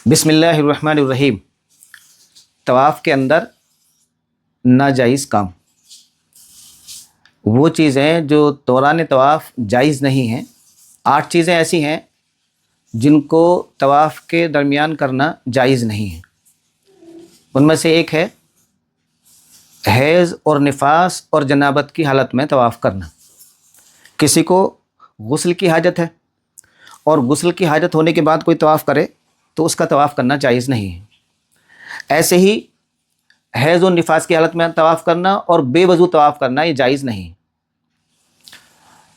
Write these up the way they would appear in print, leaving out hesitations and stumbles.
बिस्मिल्लाहिर्रहमानिर्रहीम। तवाफ़ के अंदर नाजायज़ काम, वो चीज़ें जो दौरान तवाफ़ जायज़ नहीं हैं। 8 चीज़ें ऐसी हैं जिनको तवाफ़ के दरमियान करना जायज़ नहीं है। उनमें से एक है हैज़ और निफास और जनाबत की हालत में तवाफ़ करना। किसी को गुस्ल की हाजत है और गुस्ल की हाजत होने के बाद कोई तवाफ़ करे तो उसका तवाफ़ करना जायज़ नहीं है। ऐसे ही हैज़ और निफास की हालत में तवाफ़ करना और बेवज़ू तवाफ़ करना ये जायज़ नहीं है।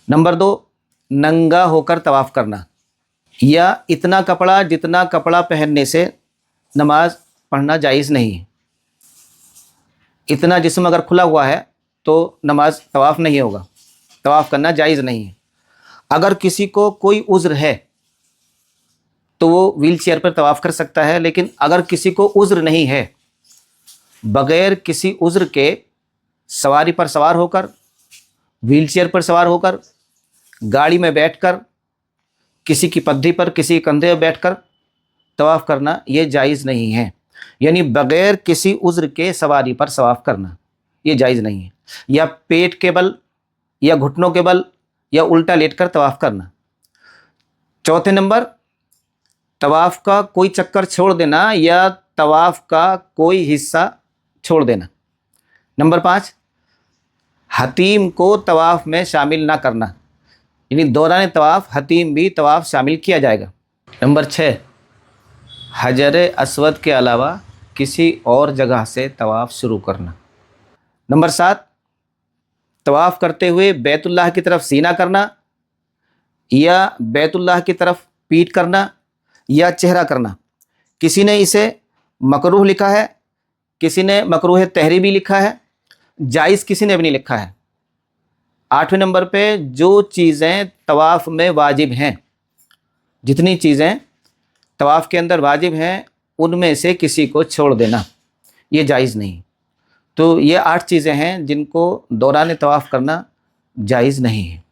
नंबर 2, नंगा होकर तवाफ़ करना या इतना कपड़ा जितना कपड़ा पहनने से नमाज पढ़ना जायज़ नहीं है। इतना जिस्म अगर खुला हुआ है तो नमाज तवाफ़ नहीं होगा, तवाफ़ करना जायज़ नहीं है। अगर किसी को कोई उज़्र है तो वो व्हील चेयर पर तवाफ़ कर सकता है, लेकिन अगर किसी को उज़्र नहीं है, बग़ैर किसी उज़्र के सवारी पर सवार होकर, व्हील चेयर पर सवार होकर, गाड़ी में बैठकर, किसी की पद्धी पर, किसी के कंधे पर बैठकर तवाफ़ करना ये जायज़ नहीं है। यानी बग़ैर किसी उज़्र के सवारी पर तवाफ़ करना ये जायज़ नहीं है। या पेट के बल या घुटनों के बल या उल्टा लेटकर तवाफ़ करना। चौथे नंबर, तवाफ़ का कोई चक्कर छोड़ देना या तवाफ़ का कोई हिस्सा छोड़ देना। नंबर 5, हतीम को तवाफ़ में शामिल ना करना, यानी दौरान तवाफ़ हतीम भी तवाफ़ शामिल किया जाएगा। नंबर 6, हजर अस्वद के अलावा किसी और जगह से तवाफ़ शुरू करना। नंबर 7, तवाफ़ करते हुए बैतुल्लाह की तरफ सीना करना या बैतुल्लाह की तरफ पीठ करना या चेहरा करना। किसी ने इसे मकरूह लिखा है, किसी ने मकरूह तहरीमी लिखा है, जायज़ किसी ने भी नहीं लिखा है। 8वें नंबर पे जो चीज़ें तवाफ़ में वाजिब हैं, जितनी चीज़ें तवाफ़ के अंदर वाजिब हैं उनमें से किसी को छोड़ देना ये जायज़ नहीं। तो ये 8 चीज़ें हैं जिनको दौरान तवाफ़ करना जायज़ नहीं है।